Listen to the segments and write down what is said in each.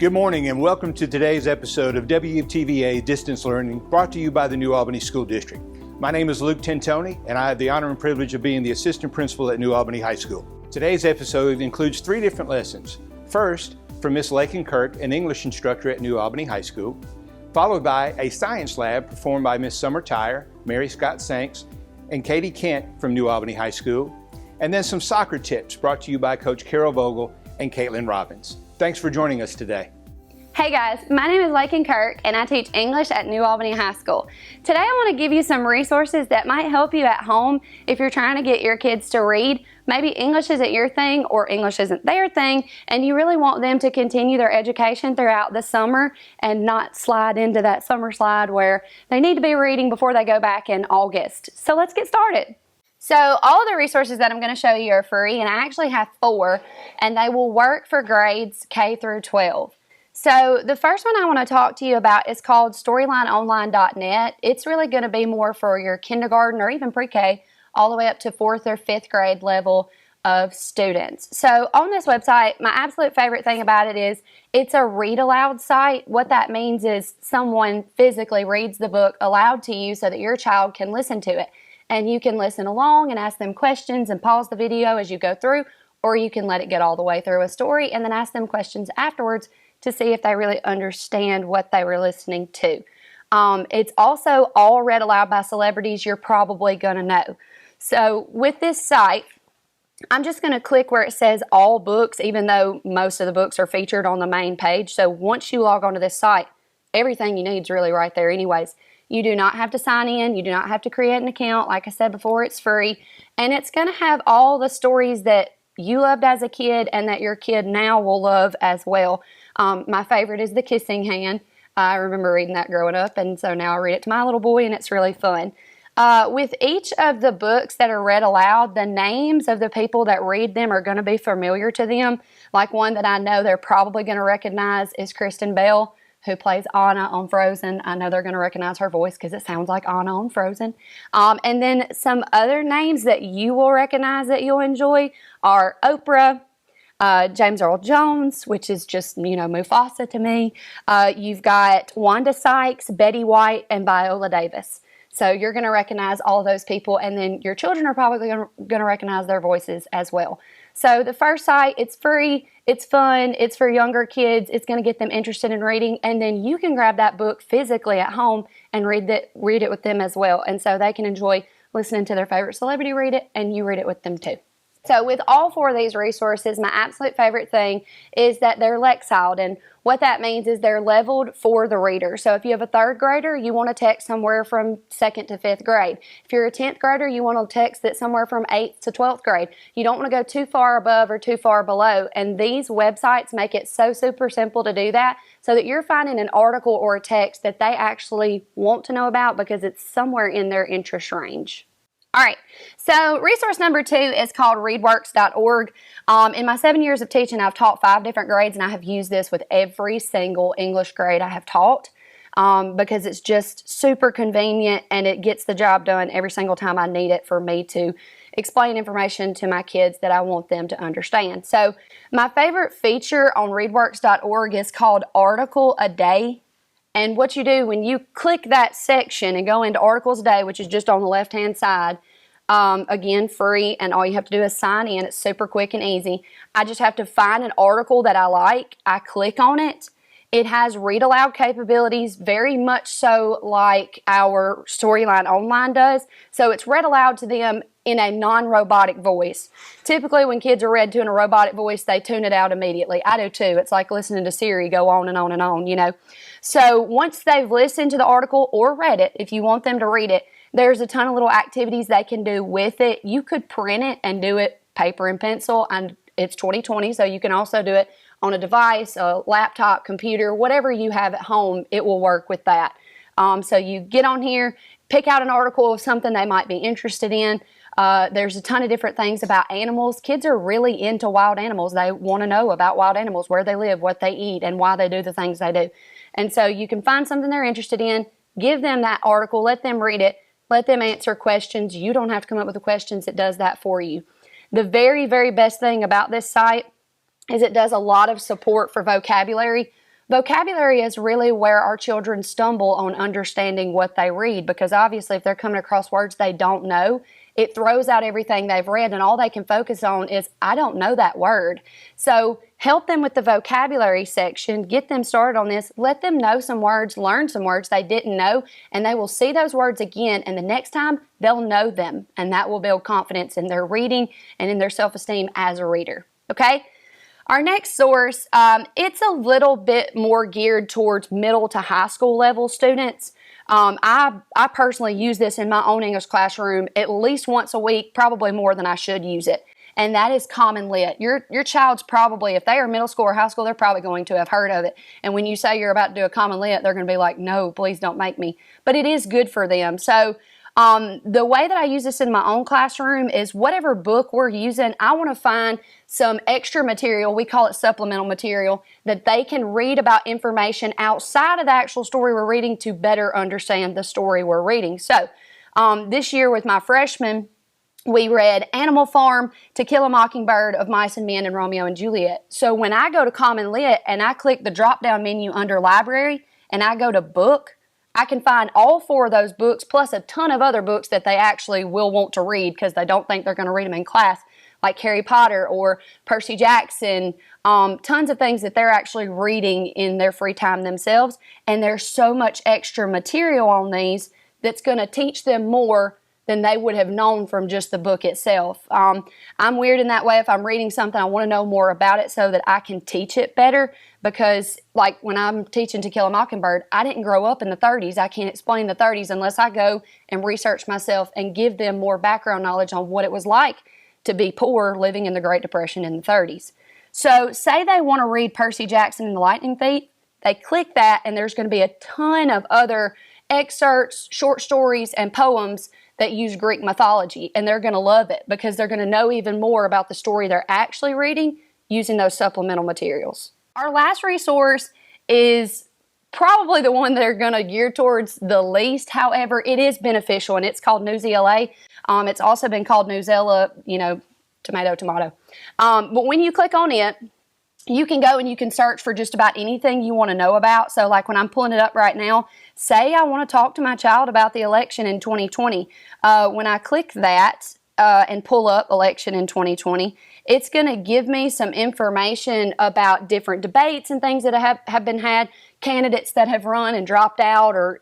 Good morning and welcome to today's episode of WTVA Distance Learning, brought to you by the New Albany School District. My name is Luke Tentoni and I have the honor and privilege of being the assistant principal at New Albany High School. Today's episode includes 3 different lessons. First, from Miss Lakin Kirk, an English instructor at New Albany High School, followed by a science lab performed by Miss Summer Tyre, Mary Scott Sanks, and Katie Kent from New Albany High School, and then some soccer tips brought to you by Coach Carol Vogel and Caitlin Robbins. Thanks for joining us today. Hey guys, my name is Lakin Kirk and I teach English at New Albany High School. Today I want to give you some resources that might help you at home if you're trying to get your kids to read. Maybe English isn't your thing or English isn't their thing and you really want them to continue their education throughout the summer and not slide into that summer slide where they need to be reading before they go back in August. So let's get started. So all of the resources that I'm going to show you are free, and I actually have 4 and they will work for grades K through 12. So the first one I want to talk to you about is called StorylineOnline.net. It's really going to be more for your kindergarten or even pre-K all the way up to 4th or 5th grade level of students. So on this website, my absolute favorite thing about it is it's a read aloud site. What that means is someone physically reads the book aloud to you so that your child can listen to it. And you can listen along and ask them questions and pause the video as you go through, or you can let it get all the way through a story and then ask them questions afterwards to see if they really understand what they were listening to. It's also all read aloud by celebrities you're probably going to know. So with this site, I'm just going to click where it says all books, even though most of the books are featured on the main page. So once you log onto this site, everything you need is really right there anyways. You do not have to sign in. You do not have to create an account. Like I said before, it's free. And it's going to have all the stories that you loved as a kid and that your kid now will love as well. My favorite is The Kissing Hand. I remember reading that growing up, and so now I read it to my little boy, and it's really fun. With each of the books that are read aloud, the names of the people that read them are going to be familiar to them. Like one that I know they're probably going to recognize is Kristen Bell, who plays Anna on Frozen. I know they're going to recognize her voice because it sounds like Anna on Frozen. And then some other names that you will recognize that you'll enjoy are Oprah, James Earl Jones, which is just, Mufasa to me. You've got Wanda Sykes, Betty White, and Viola Davis. So you're going to recognize all of those people, and then your children are probably going to recognize their voices as well. So the first site, it's free, it's fun, it's for younger kids, it's going to get them interested in reading, and then you can grab that book physically at home and read it with them as well. And so they can enjoy listening to their favorite celebrity read it, and you read it with them too. So with all 4 of these resources, my absolute favorite thing is that they're Lexiled, and what that means is they're leveled for the reader. So if you have a 3rd grader, you want to text somewhere from 2nd to 5th grade. If you're a 10th grader, you want to text it somewhere from 8th to 12th grade. You don't want to go too far above or too far below, and these websites make it so super simple to do that so that you're finding an article or a text that they actually want to know about because it's somewhere in their interest range. All right, so resource number 2 is called readworks.org. In my 7 years of teaching, I've taught 5 different grades, and I have used this with every single English grade I have taught because it's just super convenient and it gets the job done every single time I need it for me to explain information to my kids that I want them to understand. So my favorite feature on readworks.org is called Article a Day. And what you do when you click that section and go into Articles a Day, which is just on the left-hand side, again, free, and all you have to do is sign in. It's super quick and easy. I just have to find an article that I like. I click on it. It has read-aloud capabilities, very much so like our Storyline Online does. So it's read aloud to them in a non-robotic voice. Typically, when kids are read to in a robotic voice, they tune it out immediately. I do too. It's like listening to Siri go on and on and on, So once they've listened to the article or read it, if you want them to read it, there's a ton of little activities they can do with it. You could print it and do it paper and pencil, and it's 2020, so you can also do it on a device, a laptop, computer, whatever you have at home, it will work with that. So you get on here, pick out an article of something they might be interested in. There's a ton of different things about animals. Kids are really into wild animals. They want to know about wild animals, where they live, what they eat, and why they do the things they do. And so you can find something they're interested in, give them that article, let them read it, let them answer questions. You don't have to come up with the questions. It does that for you. The very, very best thing about this site is it does a lot of support for vocabulary. Vocabulary is really where our children stumble on understanding what they read, because obviously if they're coming across words they don't know, it throws out everything they've read and all they can focus on is, I don't know that word. So help them with the vocabulary section, get them started on this, let them know some words, learn some words they didn't know, and they will see those words again, and the next time they'll know them, and that will build confidence in their reading and in their self-esteem as a reader. Okay? Our next source, it's a little bit more geared towards middle to high school level students. I personally use this in my own English classroom at least once a week, probably more than I should use it. And that is Common Lit. Your child's probably, if they are middle school or high school, they're probably going to have heard of it. And when you say you're about to do a Common Lit, they're going to be like, no, please don't make me. But it is good for them. So the way that I use this in my own classroom is whatever book we're using, I want to find some extra material, we call it supplemental material, that they can read about information outside of the actual story we're reading to better understand the story we're reading. So this year with my freshmen, we read Animal Farm, To Kill a Mockingbird, Of Mice and Men, and Romeo and Juliet. So when I go to Common Lit and I click the drop-down menu under Library and I go to Book, I can find all 4 of those books plus a ton of other books that they actually will want to read because they don't think they're going to read them in class, like Harry Potter or Percy Jackson, tons of things that they're actually reading in their free time themselves. And there's so much extra material on these that's going to teach them more than they would have known from just the book itself. I'm weird in that way. If I'm reading something, I want to know more about it so that I can teach it better, because like when I'm teaching To Kill a Mockingbird, I didn't grow up in the 30s. I can't explain the 30s unless I go and research myself and give them more background knowledge on what it was like to be poor living in the Great Depression in the 30s. So say they want to read Percy Jackson and the Lightning Thief, they click that and there's going to be a ton of other excerpts, short stories, and poems that use Greek mythology, and they're going to love it because they're going to know even more about the story they're actually reading using those supplemental materials. Our last resource is probably the one they're going to gear towards the least. However, it is beneficial, and it's called Newsela. It's also been called Newsela, tomato, tomato. But when you click on it, you can go and you can search for just about anything you want to know about. So like when I'm pulling it up right now, say I want to talk to my child about the election in 2020. When I click that and pull up election in 2020, it's going to give me some information about different debates and things that have been had, candidates that have run and dropped out, or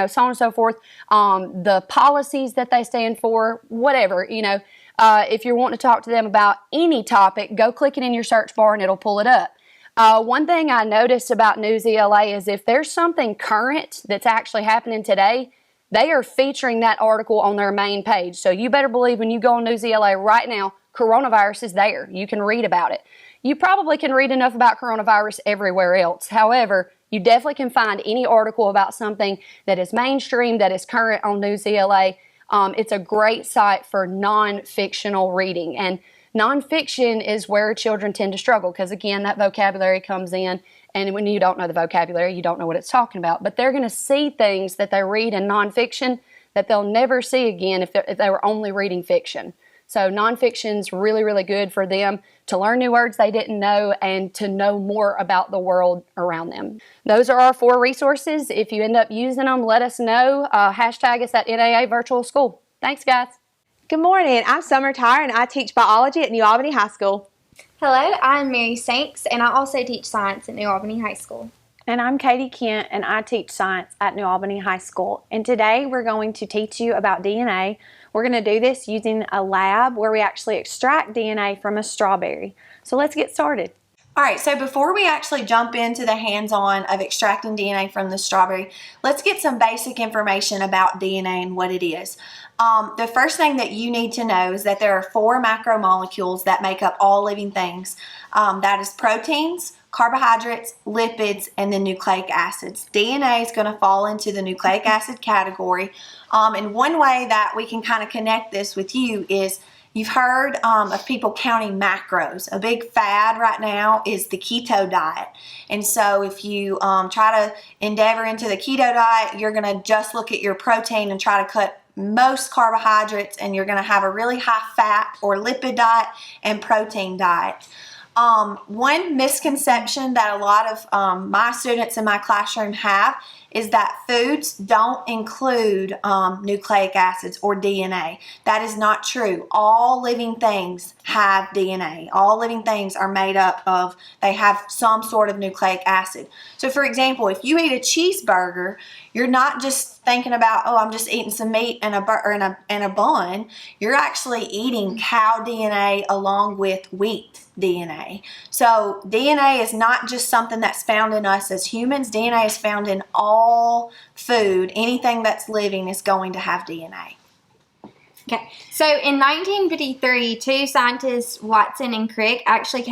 so on and so forth, the policies that they stand for, whatever, if you're wanting to talk to them about any topic, go click it in your search bar and it'll pull it up. One thing I noticed about Newsela is if there's something current that's actually happening today, they are featuring that article on their main page. So you better believe when you go on Newsela right now, coronavirus is there. You can read about it. You probably can read enough about coronavirus everywhere else. However, you definitely can find any article about something that is mainstream, that is current on Newsela. It's a great site for non-fictional reading. And nonfiction is where children tend to struggle because, again, that vocabulary comes in. And when you don't know the vocabulary, you don't know what it's talking about. But they're going to see things that they read in nonfiction that they'll never see again if they were only reading fiction. So nonfiction's really, really good for them to learn new words they didn't know and to know more about the world around them. Those are our 4 resources. If you end up using them, let us know. Hashtag us at NAvirtualschool. Thanks, guys. Good morning. I'm Summer Tyre, and I teach biology at New Albany High School. Hello, I'm Mary Sanks, and I also teach science at New Albany High School. And I'm Katie Kent, and I teach science at New Albany High School. And today we're going to teach you about DNA. We're going to do this using a lab where we actually extract DNA from a strawberry. So let's get started. All right, so before we actually jump into the hands-on of extracting DNA from the strawberry, let's get some basic information about DNA and what it is. The first thing that you need to know is that there are 4 macromolecules that make up all living things. That is proteins, carbohydrates, lipids, and then nucleic acids. DNA is going to fall into the nucleic acid category. And one way that we can kind of connect this with you is you've heard of people counting macros. A big fad right now is the keto diet. And so if you try to endeavor into the keto diet, you're going to just look at your protein and try to cut most carbohydrates, and you're going to have a really high fat or lipid diet and protein diet. One misconception that a lot of my students in my classroom have is that foods don't include nucleic acids or DNA. That is not true. All living things have DNA. All living things are made up of, they have some sort of nucleic acid. So for example, if you eat a cheeseburger, you're not just thinking about, oh, I'm just eating some meat and a bun. You're actually eating cow DNA along with wheat DNA. So DNA is not just something that's found in us as humans. DNA is found in all food. Anything that's living is going to have DNA. Okay, so in 1953, two scientists, Watson and Crick, actually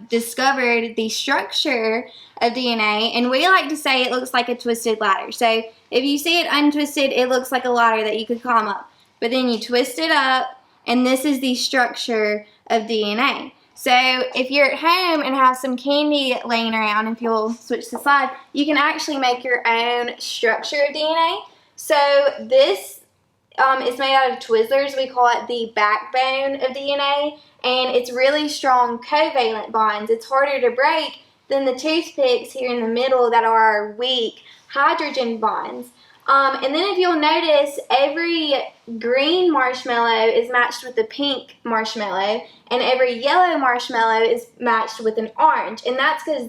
discovered the structure of DNA, and we like to say it looks like a twisted ladder. So if you see it untwisted, it looks like a ladder that you could climb up. But then you twist it up, and this is the structure of DNA. So if you're at home and have some candy laying around, if you'll switch the slide, you can actually make your own structure of DNA. So this is made out of Twizzlers. We call it the backbone of DNA, and it's really strong covalent bonds. It's harder to break than the toothpicks here in the middle that are weak hydrogen bonds. And then if you'll notice, every green marshmallow is matched with a pink marshmallow, and every yellow marshmallow is matched with an orange. And that's because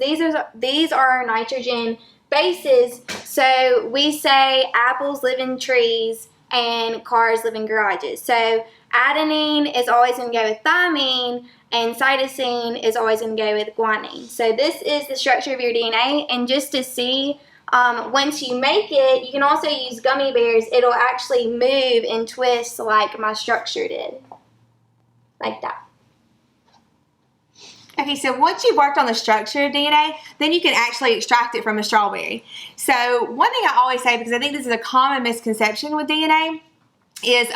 these are our nitrogen bases. So we say apples live in trees and cars live in garages. So adenine is always going to go with thymine, and cytosine is always going to go with guanine. So this is the structure of your DNA, and just to see, once you make it, you can also use gummy bears. It'll actually move and twist like my structure did, like that. Okay, so once you've worked on the structure of DNA, then you can actually extract it from a strawberry. So one thing I always say, because I think this is a common misconception with DNA, is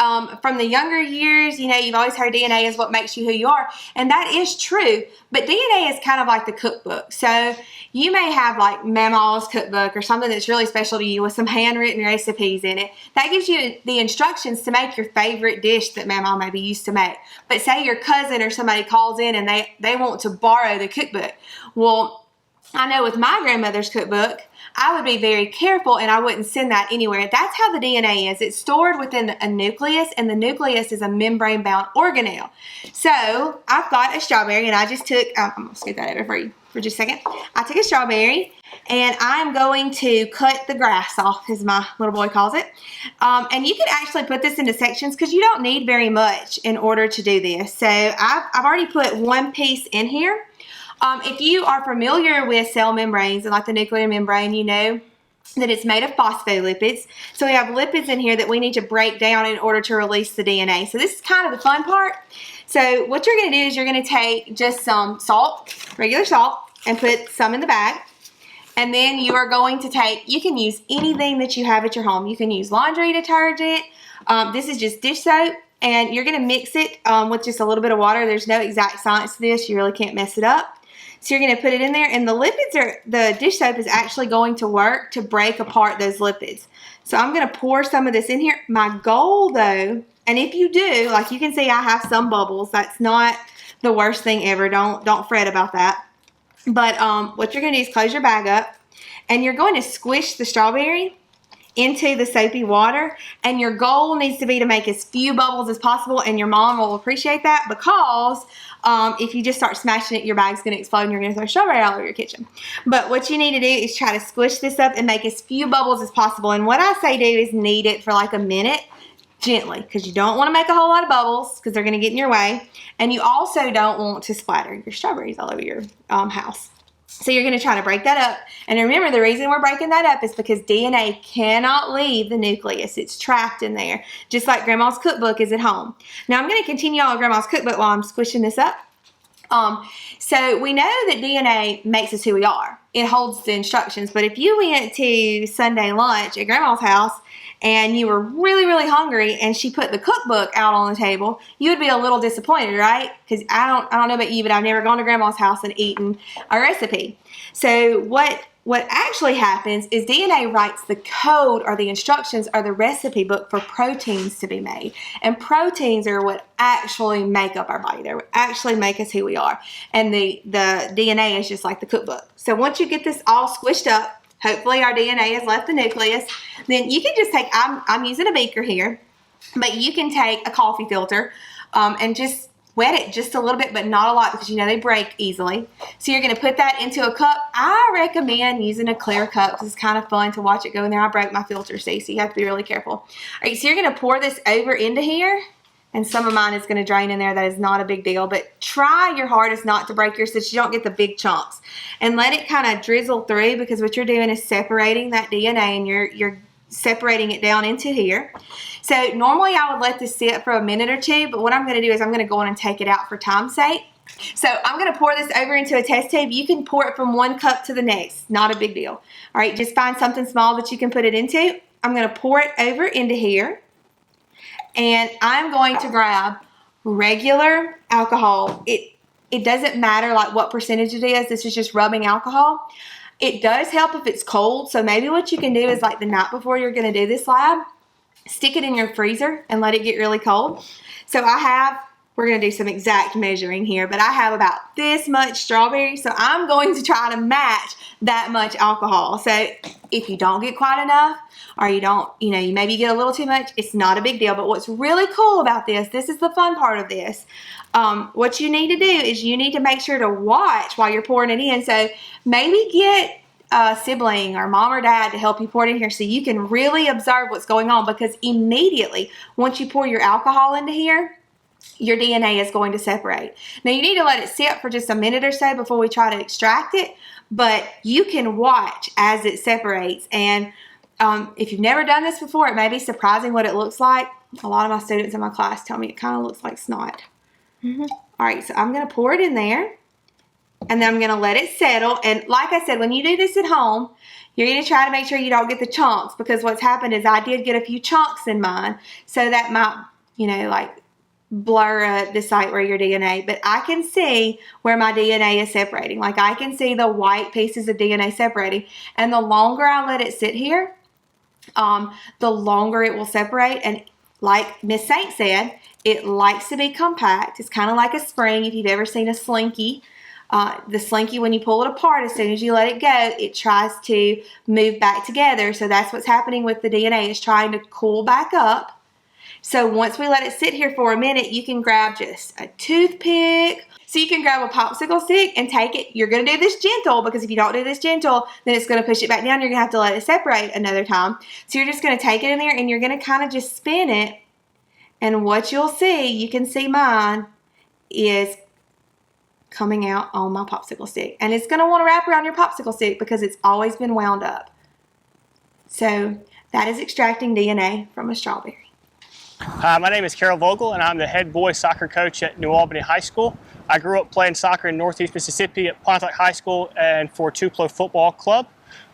from the younger years, you know, you've always heard DNA is what makes you who you are, and that is true, but DNA is kind of like the cookbook. So you may have like Mama's cookbook or something that's really special to you with some handwritten recipes in it. That gives you the instructions to make your favorite dish that Mama maybe used to make. But say your cousin or somebody calls in and they want to borrow the cookbook. Well, I know with my grandmother's cookbook, I would be very careful and I wouldn't send that anywhere. That's how the DNA is. It's stored within a nucleus, and the nucleus is a membrane-bound organelle. So I've got a strawberry, and I just took, I'm going to scoot that over for you for just a second. I took a strawberry, and I'm going to cut the grass off, as my little boy calls it. And you can actually put this into sections because you don't need very much in order to do this. So I've already put one piece in here. If you are familiar with cell membranes and like the nuclear membrane, you know that it's made of phospholipids. So we have lipids in here that we need to break down in order to release the DNA. So this is kind of the fun part. So what you're going to do is you're going to take just some salt, regular salt, and put some in the bag. And then you are going to take, you can use anything that you have at your home. You can use laundry detergent. This is just dish soap. And you're going to mix it with just a little bit of water. There's no exact science to this. You really can't mess it up. So you're going to put it in there, and the dish soap is actually going to work to break apart those lipids. So I'm going to pour some of this in here. My goal though, and if you do, like you can see I have some bubbles. That's not the worst thing ever. Don't fret about that. But what you're going to do is close your bag up, and you're going to squish the strawberry into the soapy water, and your goal needs to be to make as few bubbles as possible, and your mom will appreciate that, because if you just start smashing it, your bag's going to explode and you're going to throw strawberry all over your kitchen. But what you need to do is try to squish this up and make as few bubbles as possible. And what I say do is knead it for like a minute gently, because you don't want to make a whole lot of bubbles because they're going to get in your way, and you also don't want to splatter your strawberries all over your house. So you're going to try to break that up. And remember, the reason we're breaking that up is because DNA cannot leave the nucleus. It's trapped in there, just like Grandma's cookbook is at home. Now I'm going to continue on with Grandma's cookbook while I'm squishing this up. So we know that DNA makes us who we are. It holds the instructions. But if you went to Sunday lunch at Grandma's house and you were really, really hungry and she put the cookbook out on the table, you would be a little disappointed, right? Because I don't know about you, but I've never gone to Grandma's house and eaten a recipe. So what what actually happens is DNA writes the code or the instructions or the recipe book for proteins to be made. And proteins are what actually make up our body. They actually make us who we are. And the DNA is just like the cookbook. So once you get this all squished up, hopefully our DNA has left the nucleus, then you can just take, I'm using a beaker here, but you can take a coffee filter and just wet it just a little bit, but not a lot, because you know they break easily. So you're going to put that into a cup. I recommend using a clear cup because it's kind of fun to watch it go in there. I broke my filter, so you have to be really careful. All right, so you're going to pour this over into here, and some of mine is going to drain in there. That is not a big deal, but try your hardest not to break yours so that you don't get the big chunks. And let it kind of drizzle through, because what you're doing is separating that DNA, and you're separating it down into here. So normally I would let this sit for a minute or two, but what I'm going to do is I'm going to go on and take it out for time's sake. So I'm going to pour this over into a test tube. You can pour it from one cup to the next. Not a big deal. All right, just find something small that you can put it into. I'm going to pour it over into here, and I'm going to grab regular alcohol. It doesn't matter like what percentage it is. This is just rubbing alcohol. It does help if it's cold, so maybe what you can do is like the night before you're going to do this lab, stick it in your freezer and let it get really cold. So we're going to do some exact measuring here, but I have about this much strawberry, so I'm going to try to match that much alcohol. So if you don't get quite enough, or you maybe get a little too much, it's not a big deal. But what's really cool about this is the fun part of this. What you need to do is you need to make sure to watch while you're pouring it in. So maybe get a sibling or mom or dad to help you pour it in here so you can really observe what's going on, because immediately once you pour your alcohol into here, your DNA is going to separate. Now you need to let it sit for just a minute or so before we try to extract it, but you can watch as it separates. And if you've never done this before, it may be surprising what it looks like. A lot of my students in my class tell me it kind of looks like snot. All right, so I'm going to pour it in there, and then I'm going to let it settle. And like I said, when you do this at home, you're going to try to make sure you don't get the chunks, because what's happened is I did get a few chunks in mine, so that might, like blur the site where your DNA, but I can see where my DNA is separating. Like I can see the white pieces of DNA separating, and the longer I let it sit here, the longer it will separate. And like Miss Saint said, it likes to be compact. It's kind of like a spring. If you've ever seen a slinky, the slinky, when you pull it apart, as soon as you let it go, it tries to move back together. So that's what's happening with the DNA. It's trying to cool back up. So once we let it sit here for a minute, you can grab just a toothpick. So you can grab a popsicle stick and take it. You're going to do this gentle, because if you don't do this gentle, then it's going to push it back down. You're going to have to let it separate another time. So you're just going to take it in there, and you're going to kind of just spin it. And what you'll see, you can see mine, is coming out on my popsicle stick. And it's going to want to wrap around your popsicle stick because it's always been wound up. So that is extracting DNA from a strawberry. Hi, my name is Carol Vogel, and I'm the head boys soccer coach at New Albany High School. I grew up playing soccer in Northeast Mississippi at Pontotoc High School and for Tupelo Football Club.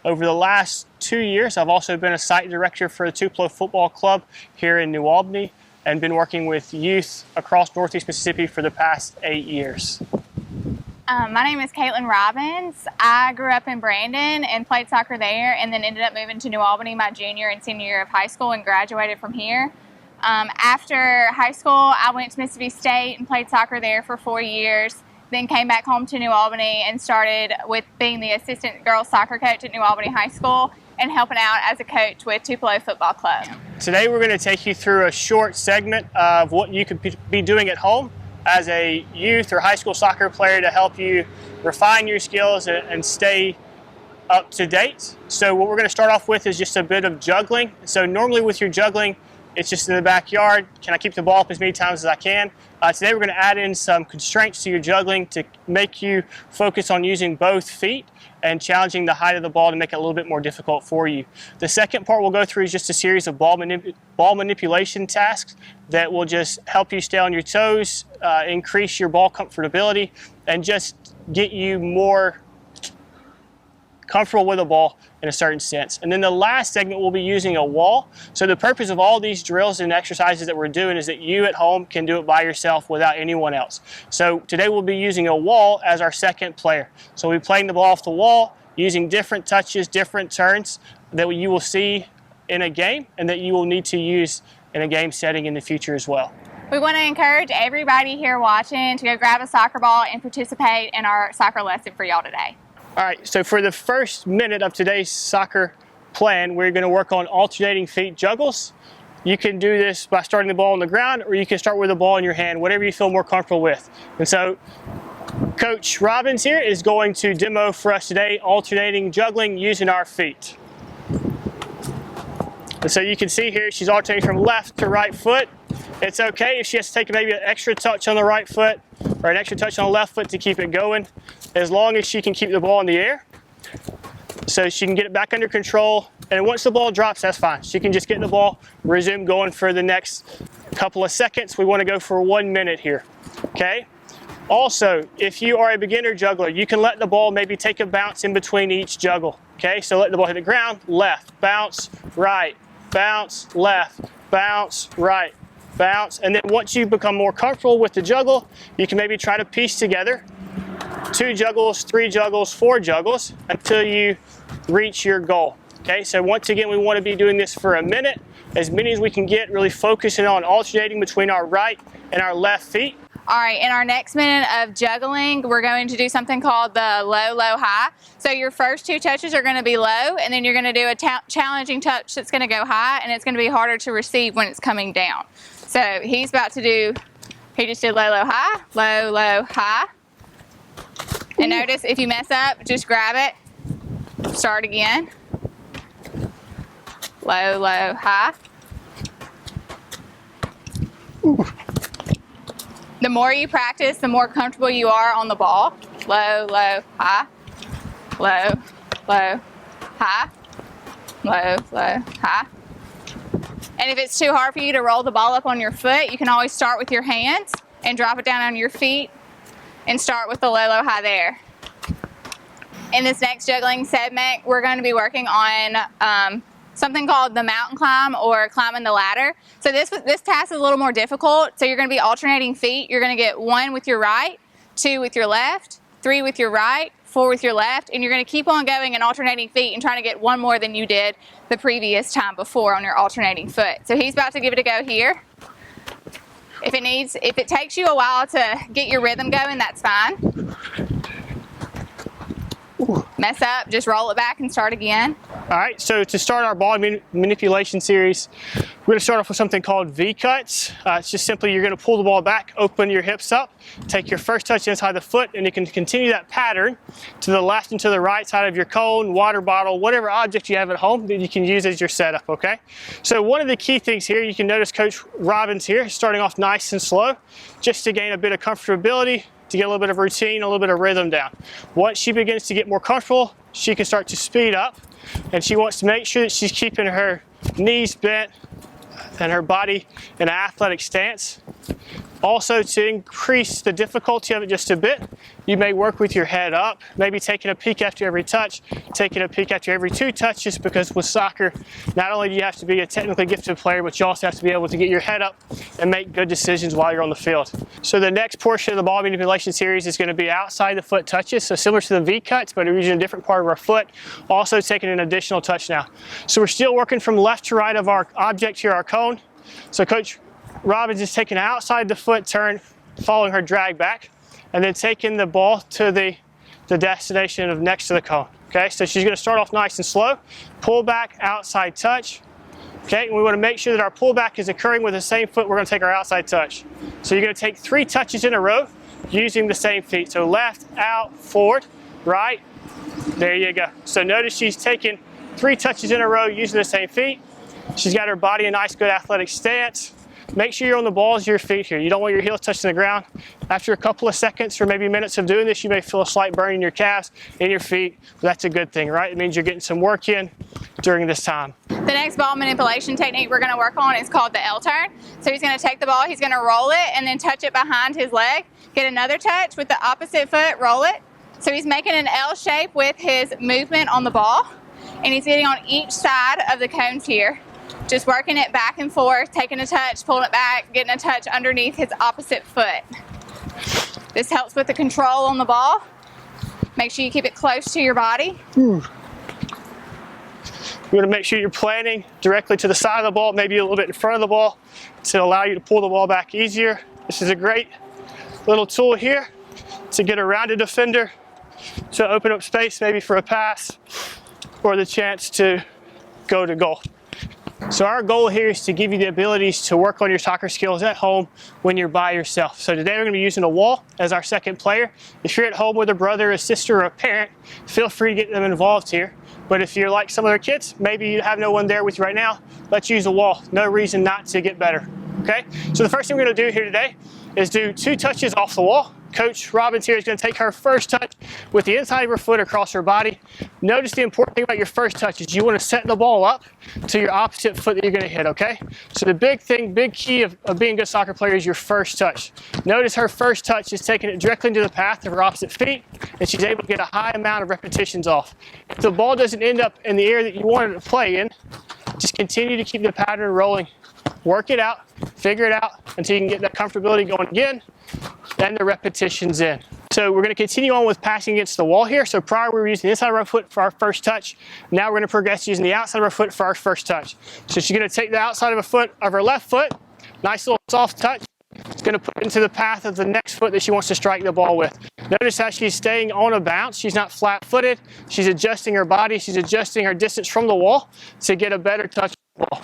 Over the last 2 years, I've also been a site director for the Tupelo Football Club here in New Albany, and been working with youth across Northeast Mississippi for the past 8 years. My name is Caitlin Robbins. I grew up in Brandon and played soccer there, and then ended up moving to New Albany my junior and senior year of high school and graduated from here. After high school, I went to Mississippi State and played soccer there for 4 years, then came back home to New Albany and started with being the assistant girls soccer coach at New Albany High School and helping out as a coach with Tupelo Football Club. Today we're going to take you through a short segment of what you could be doing at home as a youth or high school soccer player to help you refine your skills and stay up to date. So what we're going to start off with is just a bit of juggling. So normally with your juggling, it's just in the backyard. Can I keep the ball up as many times as I can? Today we're going to add in some constraints to your juggling to make you focus on using both feet and challenging the height of the ball to make it a little bit more difficult for you. The second part we'll go through is just a series of ball manipulation tasks that will just help you stay on your toes, increase your ball comfortability, and just get you more comfortable with the ball in a certain sense. And then the last segment we'll be using a wall. So the purpose of all these drills and exercises that we're doing is that you at home can do it by yourself without anyone else. So today we'll be using a wall as our second player. So we'll be playing the ball off the wall, using different touches, different turns that you will see in a game and that you will need to use in a game setting in the future as well. We want to encourage everybody here watching to go grab a soccer ball and participate in our soccer lesson for y'all today. All right, so for the first minute of today's soccer plan, we're going to work on alternating feet juggles. You can do this by starting the ball on the ground, or you can start with the ball in your hand, whatever you feel more comfortable with. And so Coach Robbins here is going to demo for us today alternating juggling using our feet. And so you can see here she's alternating from left to right foot. It's okay if she has to take maybe an extra touch on the right foot or an extra touch on the left foot to keep it going, as long as she can keep the ball in the air so she can get it back under control. And once the ball drops, that's fine. She can just get the ball, resume going for the next couple of seconds. We want to go for 1 minute here, okay? Also, if you are a beginner juggler, you can let the ball maybe take a bounce in between each juggle, okay? So let the ball hit the ground, left, bounce, right, bounce, left, bounce, right, bounce. And then once you become more comfortable with the juggle, you can maybe try to piece together 2 juggles, 3 juggles, 4 juggles until you reach your goal. Okay, so once again, we want to be doing this for a minute, as many as we can get, really focusing on alternating between our right and our left feet. All right, in our next minute of juggling, we're going to do something called the low, low, high. So your first 2 touches are going to be low, and then you're going to do a challenging touch that's going to go high, and it's going to be harder to receive when it's coming down. So he's about to do, he just did low, low, high, low, low, high. And notice if you mess up, just grab it, start again. Low, low, high. Ooh. The more you practice, the more comfortable you are on the ball. Low, low, high. Low, low, high. Low, low, high. And if it's too hard for you to roll the ball up on your foot, you can always start with your hands and drop it down on your feet and start with the low, low, high there. In this next juggling segment, we're going to be working on something called the mountain climb or climbing the ladder. So this task is a little more difficult. So you're going to be alternating feet. You're going to get 1 with your right, 2 with your left, 3 with your right, 4 with your left, and you're going to keep on going and alternating feet and trying to get 1 more than you did the previous time before on your alternating foot. So he's about to give it a go here. If it takes you a while to get your rhythm going, that's fine. Mess up, just roll it back and start again. All right, so to start our ball manipulation series, we're going to start off with something called V-cuts. It's just simply you're going to pull the ball back, open your hips up, take your first touch inside the foot, and you can continue that pattern to the left and to the right side of your cone, water bottle, whatever object you have at home that you can use as your setup, okay? So one of the key things here, you can notice Coach Robbins here starting off nice and slow, just to gain a bit of comfortability, to get a little bit of routine, a little bit of rhythm down. Once she begins to get more comfortable, she can start to speed up, and she wants to make sure that she's keeping her knees bent and her body in an athletic stance. Also, to increase the difficulty of it just a bit, you may work with your head up, maybe taking a peek after every touch, taking a peek after every 2 touches, because with soccer, not only do you have to be a technically gifted player, but you also have to be able to get your head up and make good decisions while you're on the field. So the next portion of the ball manipulation series is going to be outside the foot touches, so similar to the V-cuts, but we're using a different part of our foot, also taking an additional touch now. So we're still working from left to right of our object here, our cone. So Coach Robbins is taking outside the foot turn, following her drag back, and then taking the ball to the destination of next to the cone. Okay, so she's going to start off nice and slow, pull back, outside touch. Okay, and we want to make sure that our pullback is occurring with the same foot we're going to take our outside touch. So you're going to take 3 touches in a row using the same feet. So left, out, forward, right. There you go. So notice she's taking 3 touches in a row using the same feet. She's got her body in a nice, good athletic stance. Make sure you're on the balls of your feet here. You don't want your heels touching the ground. After a couple of seconds or maybe minutes of doing this, you may feel a slight burn in your calves, in your feet. But that's a good thing, right? It means you're getting some work in during this time. The next ball manipulation technique we're going to work on is called the L-turn. So he's going to take the ball, he's going to roll it, and then touch it behind his leg. Get another touch with the opposite foot, roll it. So he's making an L shape with his movement on the ball, and he's getting on each side of the cone here. Just working it back and forth, taking a touch, pulling it back, getting a touch underneath his opposite foot. This helps with the control on the ball. Make sure you keep it close to your body. You want to make sure you're planting directly to the side of the ball, maybe a little bit in front of the ball to allow you to pull the ball back easier. This is a great little tool here to get around a defender, to open up space maybe for a pass or the chance to go to goal. So our goal here is to give you the abilities to work on your soccer skills at home when you're by yourself. So today we're going to be using a wall as our second player. If you're at home with a brother, a sister, or a parent, feel free to get them involved here. But if you're like some other kids, maybe you have no one there with you right now, let's use a wall. No reason not to get better, okay? So the first thing we're going to do here today is do 2 touches off the wall. Coach Robbins here is going to take her first touch with the inside of her foot across her body. Notice the important thing about your first touch is you want to set the ball up to your opposite foot that you're going to hit, okay? So the big key of being a good soccer player is your first touch. Notice her first touch is taking it directly into the path of her opposite feet, and she's able to get a high amount of repetitions off. If the ball doesn't end up in the area that you wanted it to play in, just continue to keep the pattern rolling. Work it out, figure it out until you can get that comfortability going again, and the repetitions in. So we're going to continue on with passing against the wall here. So prior we were using the inside of our foot for our first touch. Now we're going to progress using the outside of our foot for our first touch. So she's going to take the outside of her left foot, nice little soft touch. It's going to put it into the path of the next foot that she wants to strike the ball with. Notice how she's staying on a bounce. She's not flat-footed. She's adjusting her body. She's adjusting her distance from the wall to get a better touch on the ball.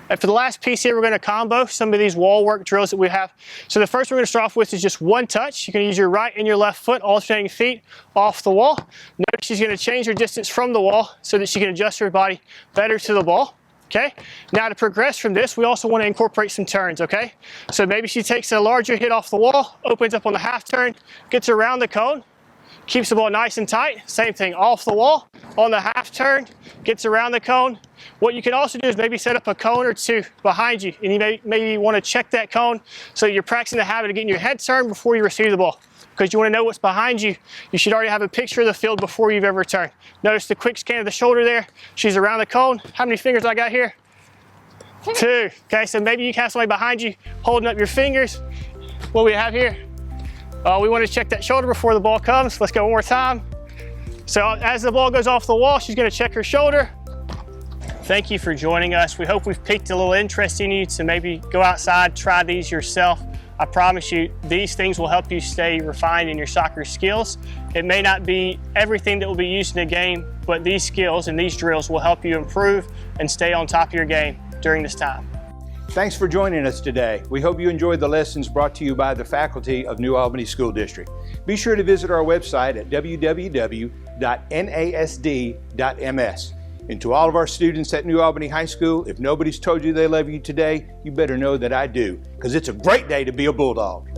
And for the last piece here, we're going to combo some of these wall work drills that we have. So the first we're going to start off with is just 1 touch. You're going to use your right and your left foot, alternating feet off the wall. Notice she's going to change her distance from the wall so that she can adjust her body better to the ball. Okay, now to progress from this, we also want to incorporate some turns, okay? So maybe she takes a larger hit off the wall, opens up on the half turn, gets around the cone, keeps the ball nice and tight. Same thing, off the wall, on the half turn, gets around the cone. What you can also do is maybe set up a cone or 2 behind you, and you maybe want to check that cone so you're practicing the habit of getting your head turned before you receive the ball. Because you want to know what's behind you, you should already have a picture of the field before you've ever turned. Notice the quick scan of the shoulder there. She's around the cone. How many fingers I got here? 2. Okay, so maybe you can have somebody behind you holding up your fingers. What we have here? We want to check that shoulder before the ball comes. Let's go one more time. So as the ball goes off the wall, she's going to check her shoulder. Thank you for joining us. We hope we've piqued a little interest in you to maybe go outside, try these yourself. I promise you, these things will help you stay refined in your soccer skills. It may not be everything that will be used in a game, but these skills and these drills will help you improve and stay on top of your game during this time. Thanks for joining us today. We hope you enjoyed the lessons brought to you by the faculty of New Albany School District. Be sure to visit our website at www.nasd.ms. And to all of our students at New Albany High School, if nobody's told you they love you today, you better know that I do, because it's a great day to be a Bulldog.